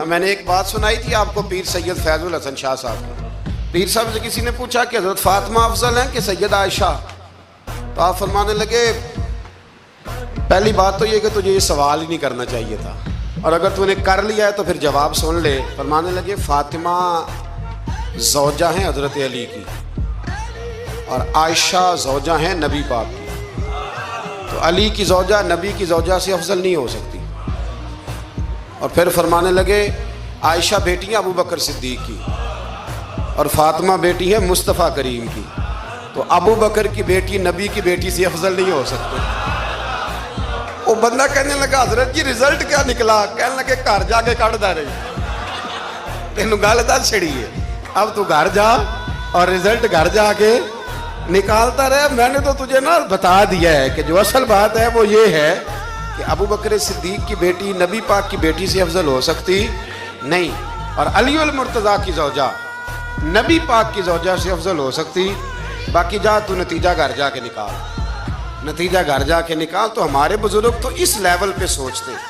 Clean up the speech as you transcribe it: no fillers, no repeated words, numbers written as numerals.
मैंने एक बात सुनाई थी आपको पीर सैयद फैजुल हसन शाह साहब की। पीर साहब से किसी ने पूछा कि हजरत फातिमा अफजल हैं कि सैयद आयशा, तो आप फरमाने लगे पहली बात तो ये कि तुझे ये सवाल ही नहीं करना चाहिए था, और अगर तूने कर लिया है तो फिर जवाब सुन ले। फरमाने लगे फातिमा ज़ौजा हैं हजरत अली की और आयशा ज़ौजा हैं नबी पाक की, तो अली की ज़ौजा नबी की ज़ौजा से अफजल नहीं हो सकती। और फिर फरमाने लगे आयशा बेटी है अबू बकर सिद्दीक की और फातिमा बेटी है मुस्तफ़ा करीम की, तो अबू बकर की बेटी नबी की बेटी से अफजल नहीं हो सकते। वो बंदा कहने लगा हजरत जी रिजल्ट क्या निकला? कहने लगे घर जाके कट दे रही तेन गल दस छड़ी है, अब तू घर जा और रिजल्ट घर जाके निकालता रहे। मैंने तो तुझे ना बता दिया है कि जो असल बात है वो ये है कि अबू बकर सिद्दीक की बेटी नबी पाक की बेटी से अफजल हो सकती नहीं, और अली उल मुर्तज़ा की ज़ौजा नबी पाक की ज़ौजा से अफजल हो सकती। बाकी जा तू नतीजा घर जाके निकाल, नतीजा घर जाके निकाल। तो हमारे बुजुर्ग तो इस लेवल पे सोचते हैं।